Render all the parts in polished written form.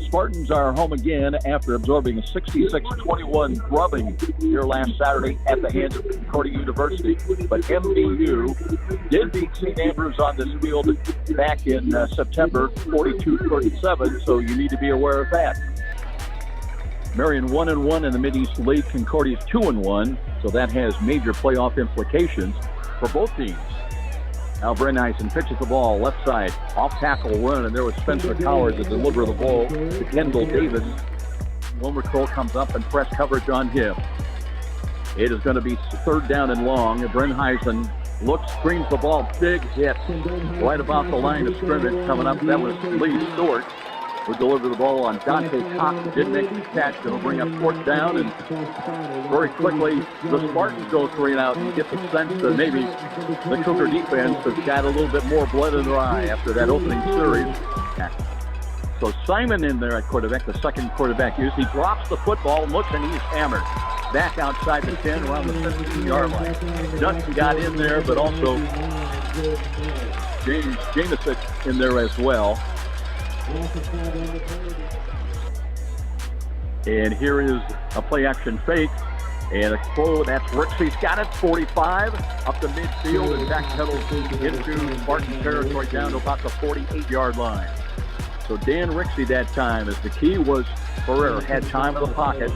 Spartans are home again after absorbing a 66-21 drubbing here last Saturday at the hands of Concordia University. But MBU did beat St. Andrews on this field back in September, 42-37, so you need to be aware of that. Marion 1-1 in the Mid-East League. Concordia's 2-1, so that has major playoff implications for both teams. Now Brenneisen pitches the ball left side, off tackle run, and there was Spencer Coward to deliver the ball to Kendall Davis. Wilmer Kroll comes up and press coverage on him. It is going to be third down and long. Brenneisen looks, screens the ball, big hit right about the line of scrimmage coming up. That was Lee Stewart who delivered the ball on Dante Cox. Didn't make the catch. It'll bring up fourth down, and very quickly the Spartans go 3 and out. And you get the sense that maybe the Cougar defense has got a little bit more blood in their eye after that opening series. So Simon in there at quarterback, the second quarterback use. He drops the football and looks, and he's hammered back outside the 10 around the 15-yard line. Dutton got in there, but also Jameson in there as well. And here is a play-action fake. And a throw, that's Rixey's got it, 45, up the midfield, and backpedals into Spartan territory down to about the 48-yard line. So Dan Rixey that time, as the key was Ferrer had time in the pocket.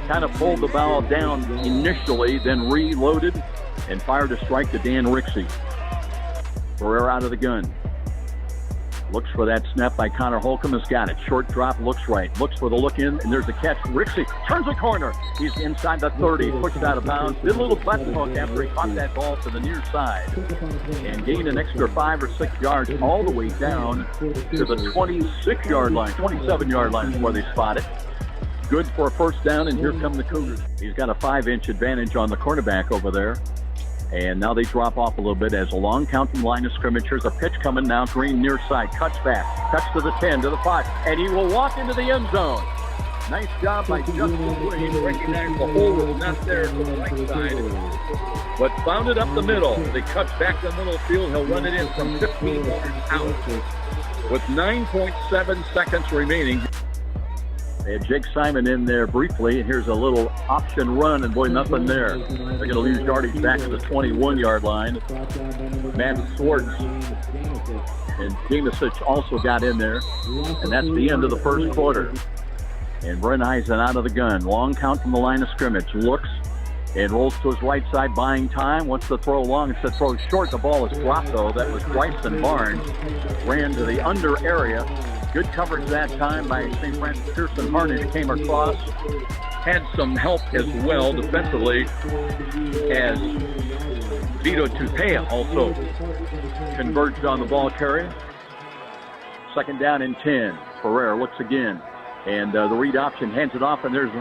Kind of pulled the ball down initially, then reloaded and fired a strike to Dan Rixey. Ferrer out of the gun. Looks for that snap by Connor Holcomb, has got it. Short drop, looks right. Looks for the look in, and there's the catch. Rixey turns the corner. He's inside the 30, pushed out of bounds. Did a little button hook after he caught that ball to the near side. And gained an extra 5 or 6 yards all the way down to the 26-yard line. 27-yard line is where they spot it. Good for a first down, and here come the Cougars. He's got a 5-inch advantage on the cornerback over there. And now they drop off a little bit as a long counting line of scrimmage. Here's a pitch coming now. Green near side. Cuts back. Cuts to the 10, to the 5. And he will walk into the end zone. Nice job by Justin Green. Recognized the hole was not there to the right side, but found it up the middle. They cut back the middle field. He'll run it in from 15 yards out with 9.7 seconds remaining. They had Jake Simon in there briefly, and here's a little option run, and boy, nothing there. They're going to lose yardage back to the 21-yard line. Matt Swartz and Jamesic also got in there, and that's the end of the first quarter. And Brenneisen out of the gun. Long count from the line of scrimmage. Looks and rolls to his right side, buying time. Wants to throw long. Instead throws short. The ball is dropped, though. That was Bryson Barnes. Ran to the under area. Good coverage that time by St. Francis Pearson Harnish. Came across. Had some help as well defensively as Vito Tupea also converged on the ball carrier. Second down and 10. Ferrer looks again. And the read option hands it off, and there's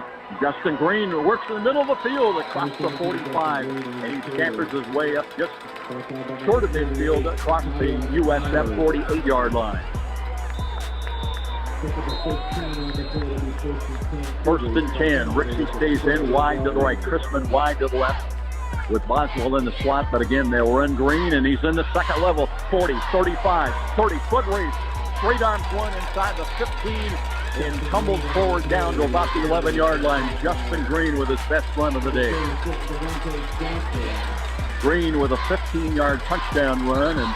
Justin Green, who works in the middle of the field across the 45, and he scampers his way up just short of midfield across the USF 48-yard line. First and 10. Rixey stays in wide to the right. Chrisman wide to the left with Boswell in the slot. But again, they'll run Green, and he's in the second level. 40, 35, 30-foot race. Straight arms one inside the 15 and tumbled forward down to about the 11-yard line. Justin Green with his best run of the day. Green with a 15-yard touchdown run, and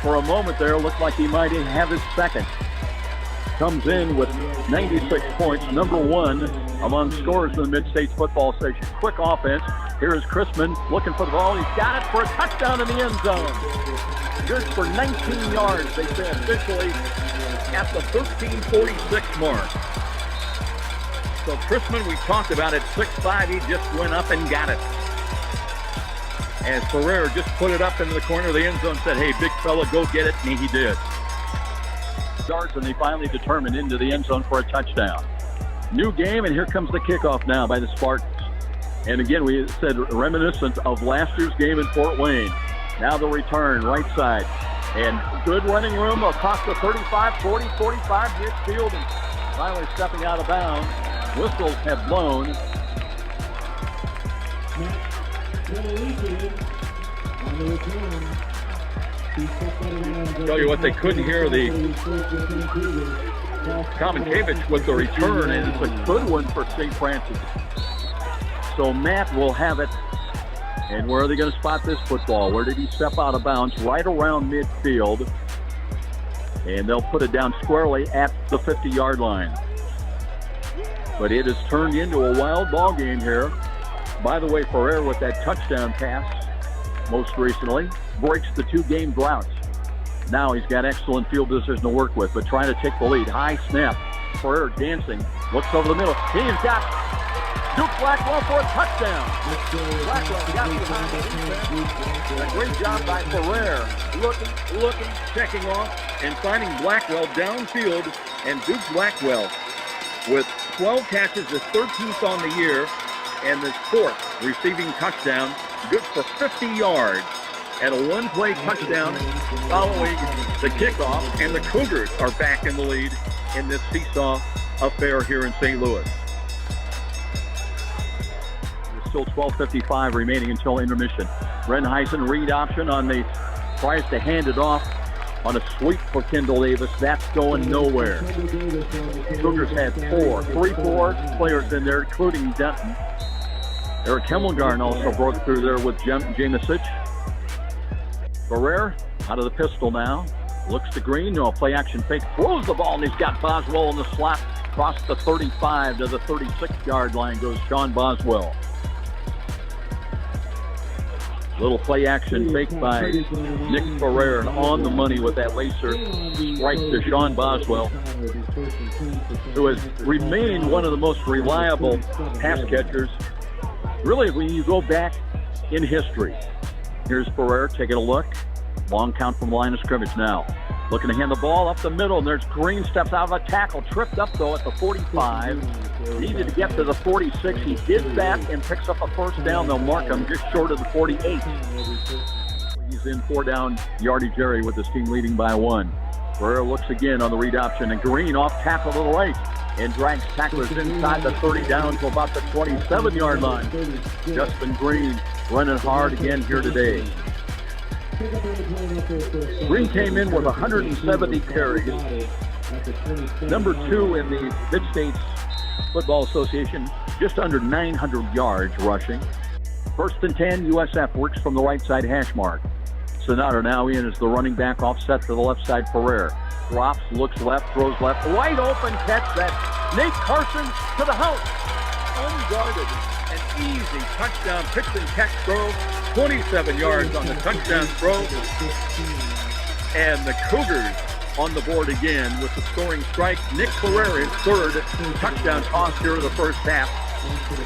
for a moment there, looked like he might have his second. Comes in with 96 points, number one among scorers in the Mid-States Football Station. Quick offense. Here is Chrisman looking for the ball. He's got it for a touchdown in the end zone. Good for 19 yards, they say officially, at the 13:46 mark. So Chrisman, we talked about at 6'5", he just went up and got it. As Ferrer just put it up into the corner of the end zone and said, hey, big fella, go get it, and he did. Yards, and they finally determined into the end zone for a touchdown. New game, and here comes the kickoff now by the Spartans. And again, we said reminiscent of last year's game in Fort Wayne. Now the return, right side. And good running room across the 35, 40, 45 midfield, and finally stepping out of bounds. Whistles have blown. Tell you what, they couldn't hear the commentators with the return, and it's a good one for St. Francis. So Matt will have it. And where are they going to spot this football? Where did he step out of bounds? Right around midfield. And they'll put it down squarely at the 50-yard line. But it has turned into a wild ball game here. By the way, Ferrer with that touchdown pass most recently breaks the two-game drought. Now he's got excellent field position to work with, but trying to take the lead. High snap. Ferrer dancing. Looks over the middle. He's got Duke Blackwell for a touchdown. Blackwell got behind the defense. A great job by Ferrer. Looking, checking off, and finding Blackwell downfield. And Duke Blackwell with 12 catches, his 13th on the year, and his 4th receiving touchdown. Good for 50 yards. And a one-play touchdown following the kickoff. And the Cougars are back in the lead in this seesaw affair here in St. Louis. Still 12:55 remaining until intermission. Renheisen read option on the, tries to hand it off on a sweep for Kendall Davis. That's going nowhere. Cougars had 4 players in there, including Denton. Eric Hemmelgarn also broke through there with Jamesic. Ferrer out of the pistol now. Looks to Green. No play action fake. Throws the ball, and he's got Boswell in the slot. Across the 35 to the 36-yard line goes Sean Boswell. Little play action fake by Nick Ferrer, and on the money with that lacer strike to Sean Boswell, who has remained one of the most reliable pass catchers, really, when you go back in history. Here's Ferrer taking a look. Long count from the line of scrimmage now. Looking to hand the ball up the middle, and there's Green, steps out of a tackle. Tripped up, though, at the 45. Needed to get to the 46. He did that and picks up a first down. They'll mark him just short of the 48. He's in 4-down yardage area with his team leading by 1. Ferrer looks again on the read option, and Green off tackle to the right and drags tacklers inside the 30 down to about the 27-yard line. Justin Green running hard again here today. Green came in with 170 carries. Number 2 in the Mid-States Football Association, just under 900 yards rushing. 1st and 10, USF works from the right side hash mark. Sonata now in as the running back, offset to the left side. Ferrer drops, looks left, throws left. Wide open catch, that Nate Carson to the house. Unguarded. An easy touchdown pitch and catch throw. 27 yards on the touchdown throw. And the Cougars on the board again with the scoring strike. Nick Ferrer, his 3rd touchdown toss here of the first half.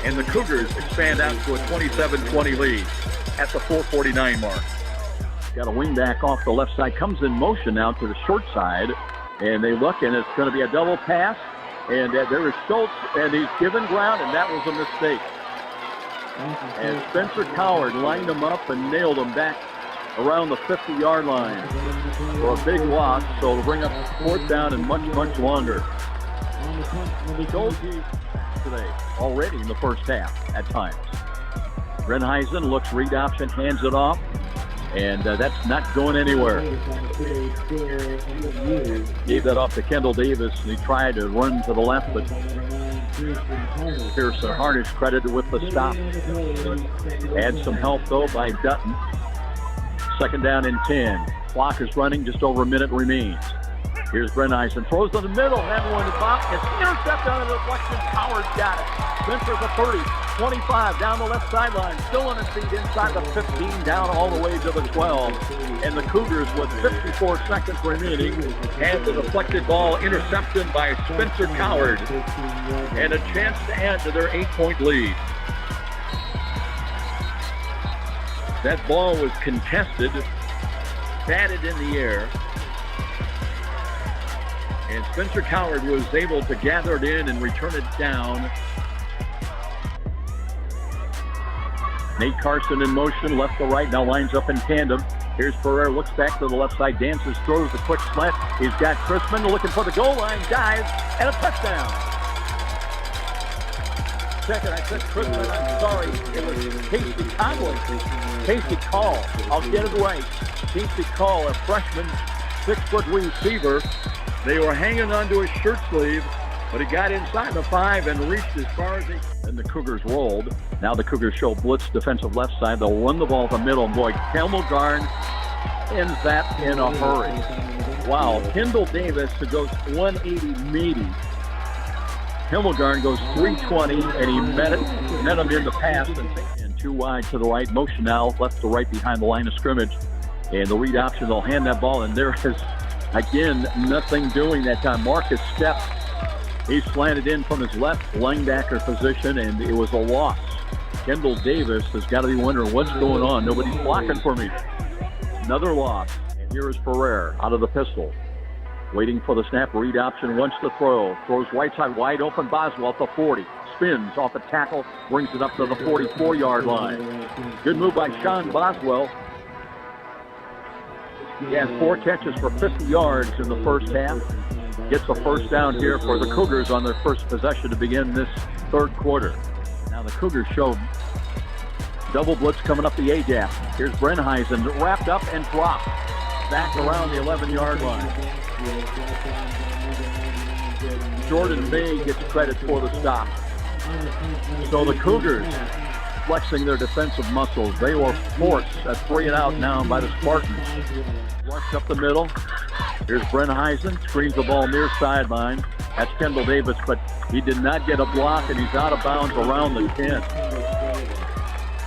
And the Cougars expand out to a 27-20 lead at the 4:49 mark. Got a wingback off the left side. Comes in motion now to the short side. And they look, and it's going to be a double pass. And there is Schultz, and he's given ground, and that was a mistake. And Spencer Coward lined him up and nailed him back around the 50-yard line for a big loss. So it'll bring up 4th down and much, much longer. Schultz today already in the first half at times. Renheisen looks read option, hands it off, and that's not going anywhere. Gave that off to Kendall Davis, and he tried to run to the left, but Pearson Harnish credited with the stop. Had some help, though, by Dutton. 2nd down and 10. Clock is running, just over a minute remains. Here's Brenneisen, throws to the middle, that one is out. It's intercepted on the deflection. Howard's got it. Spencer the 30, 25, down the left sideline, still on his feet inside the 15, down all the way to the 12. And the Cougars, with 54 seconds remaining, had the deflected ball intercepted by Spencer Coward, and a chance to add to their 8-point lead. That ball was contested, batted in the air, and Spencer Coward was able to gather it in and return it down. Nate Carson in motion, left to right, now lines up in tandem. Here's Ferrer, looks back to the left side, dances, throws the quick slant. He's got Chrisman looking for the goal line, dives, and a touchdown. second. I said Crispin, I'm sorry. It was Casey Conley. Casey Call. I'll get it right. Casey Call, a freshman, 6-foot receiver. They were hanging onto his shirt sleeve, but he got inside the 5 and reached as far as he... And the Cougars rolled. Now the Cougars show blitz defensive left side. They'll run the ball to the middle. Boy, Himmelgarn ends that in a hurry. Wow, Kendall Davis, who goes 180 maybe. Himmelgarn goes 320, and he met him in the pass. And 2 wide to the right. Motion now left to right behind the line of scrimmage. And the read option, they'll hand that ball, and there is, again, nothing doing that time. Marcus steps. He slanted in from his left linebacker position, and it was a loss. Kendall Davis has got to be wondering what's going on. Nobody's blocking for me. Another loss. And here is Ferrer out of the pistol. Waiting for the snap. Read option. Wants to throw. Throws right side wide open. Boswell at the 40. Spins off a tackle. Brings it up to the 44-yard line. Good move by Sean Boswell. He has 4 catches for 50 yards in the first half. Gets a first down here for the Cougars on their first possession to begin this third quarter. Now the Cougars show double blitz coming up the A-gap. Here's Brenheisen wrapped up and dropped back around the 11-yard line. Jordan May gets credit for the stop. So the Cougars flexing their defensive muscles. They were forced at 3 and out now by the Spartans. Rush up the middle. Here's Brenheisen, screens the ball near sideline. That's Kendall Davis, but he did not get a block, and he's out of bounds around the 10.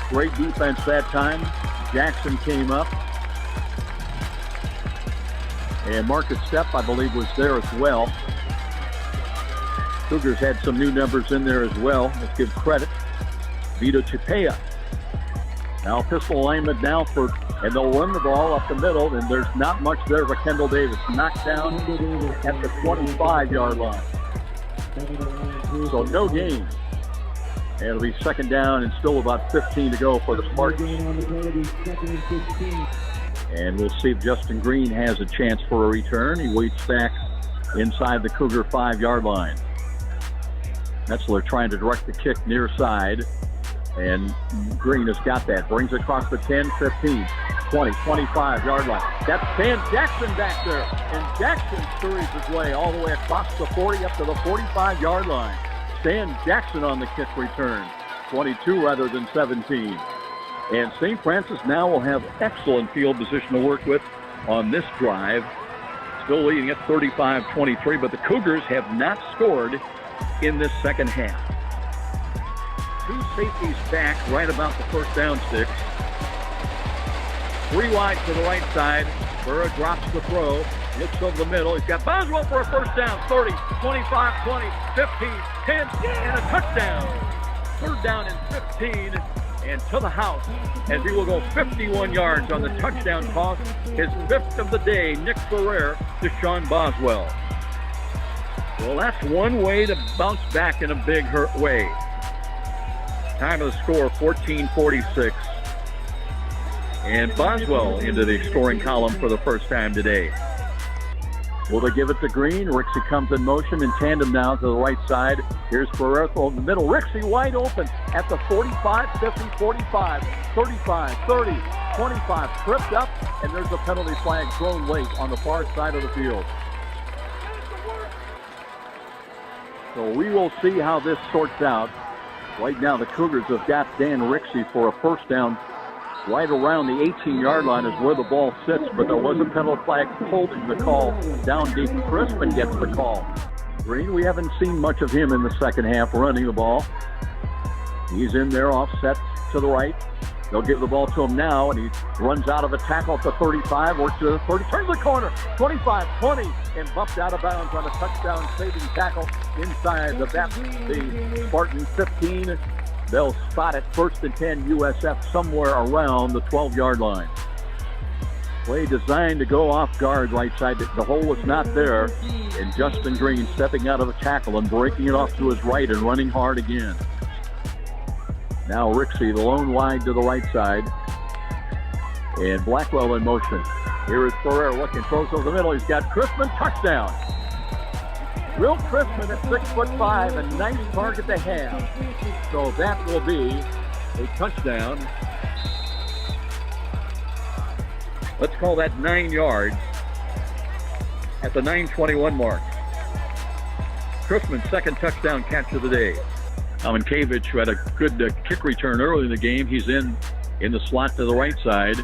Great defense that time. Jackson came up. And Marcus Stepp, I believe, was there as well. Cougars had some new numbers in there as well. Let's give credit. Vito Chipea. Now pistol alignment now and they'll run the ball up the middle, and there's not much there for Kendall Davis. Knocked down at the 25-yard line. So no gain. And it'll be second down and still about 15 to go for the Spartans. And we'll see if Justin Green has a chance for a return. He waits back inside the Cougar 5-yard line. Metzler trying to direct the kick near side. And Green has got that. Brings it across the 10, 15, 20, 25-yard line. That's Sam Jackson back there. And Jackson scurries his way all the way across the 40 up to the 45-yard line. Stan Jackson on the kick return. 22 rather than 17. And St. Francis now will have excellent field position to work with on this drive. Still leading at 35-23, but the Cougars have not scored in this second half. 2 safeties back right about the first down sticks. 3 wide to the right side. Burra drops the throw. Looks over the middle. He's got Boswell for a first down. 30, 25, 20, 15, 10, and a touchdown. Third down and 15, and to the house as he will go 51 yards on the touchdown toss. His 5th of the day, Nick Ferrer to Sean Boswell. Well, that's one way to bounce back in a big way. Time of the score, 14:46. And Boswell into the scoring column for the first time today. Will they give it to Green? Rixey comes in motion in tandem now to the right side. Here's Ferrer in the middle. Rixey wide open at the 45, 50, 45, 35, 30, 25. Tripped up, and there's a penalty flag thrown late on the far side of the field. So we will see how this sorts out. Right now, the Cougars have got Dan Rixey for a first down right around the 18-yard line is where the ball sits, but there was a penalty flag holding the call down deep. Crispin gets the call. Green, we haven't seen much of him in the second half running the ball. He's in there offset to the right. They'll give the ball to him now, and he runs out of a tackle at the 35, works to the 30, turns the corner, 25, 20, and bumped out of bounds on a touchdown-saving tackle inside the Spartan 15. They'll spot it 1st and 10 USF somewhere around the 12-yard line. Play designed to go off guard right side. The hole was not there, and Justin Green stepping out of the tackle and breaking it off to his right and running hard again. Now Rixey, the lone wide to the right side. And Blackwell in motion. Here is Ferrer looking, throws over the middle. He's got Crispin, touchdown. Will Christman at 6'5", a nice target to have. So that will be a touchdown. Let's call that 9 yards at the 9:21 mark. Christman's second touchdown catch of the day. Kavich, who had a good kick return early in the game, he's in the slot to the right side.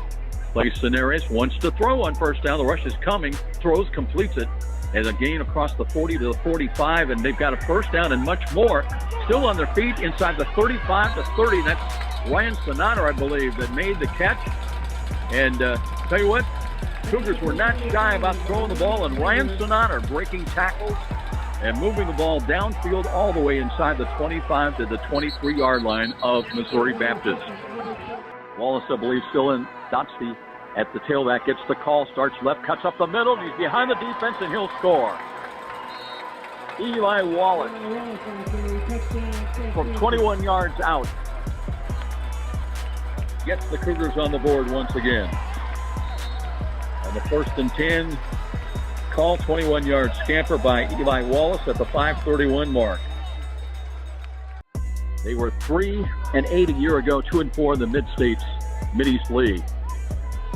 Plays Cenarius, wants to throw on first down. The rush is coming, throws, completes it. As a gain across the 40 to the 45, and they've got a first down and much more. Still on their feet inside the 35 to 30. That's Ryan Sonata, I believe, that made the catch. And tell you what, Cougars were not shy about throwing the ball, and Ryan Sonata breaking tackles and moving the ball downfield all the way inside the 25 to the 23-yard line of Missouri Baptist. Wallace, I believe, still in. Dotsky at the tailback gets the call, starts left, cuts up the middle. He's behind the defense, and he'll score. Eli Wallace from 21 yards out gets the Cougars on the board once again. On the 1st and 10, call, 21-yard scamper by Eli Wallace at the 5:31 mark. They were 3-8 a year ago, 2-4 in the Mid-States Mid-East League.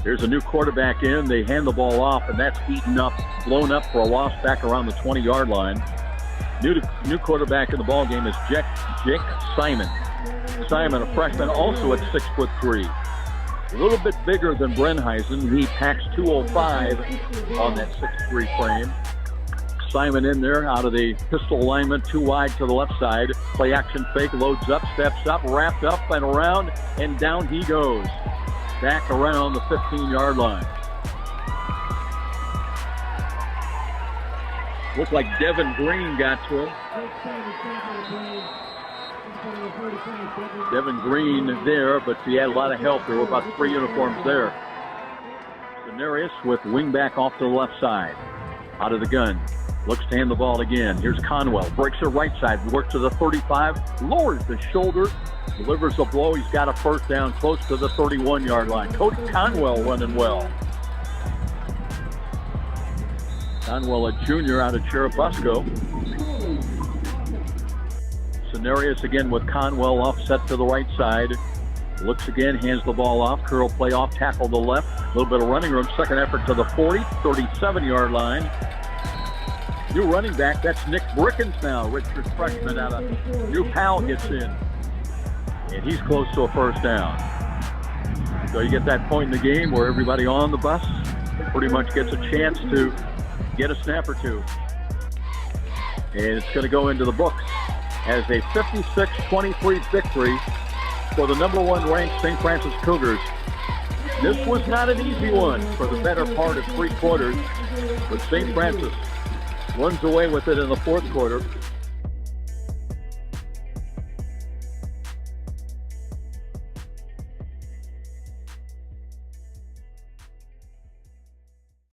There's a new quarterback in. They hand the ball off, and that's beaten up, blown up for a loss back around the 20-yard line. New quarterback in the ball game is Jake Simon. Simon, a freshman, also at 6'3". A little bit bigger than Brenheisen. He packs 205 on that 6'3" frame. Simon in there out of the pistol alignment, too wide to the left side. Play action fake, loads up, steps up, wrapped up and around, and down he goes. Back around the 15-yard line. Looked like Devin Green got to him. Devin Green there, but he had a lot of help. There were about 3 uniforms there. Cenarius with wingback off to the left side. Out of the gun. Looks to hand the ball again. Here's Conwell. Breaks the right side. Works to the 35. Lowers the shoulder. Delivers a blow. He's got a first down close to the 31-yard line. Cody Conwell running well. Conwell, a junior out of Cherubusco. Cenarius again with Conwell offset to the right side. Looks again, hands the ball off. Curl play off, tackle to the left. A little bit of running room. Second effort to the 40, 37-yard line. New running back, that's Nick Brickens now. Richard freshman out of New Powell gets in. And he's close to a first down. So you get that point in the game where everybody on the bus pretty much gets a chance to get a snap or two. And it's going to go into the books as a 56-23 victory for the #1 ranked St. Francis Cougars. This was not an easy one for the better part of 3 quarters, but St. Francis runs away with it in the 4th quarter.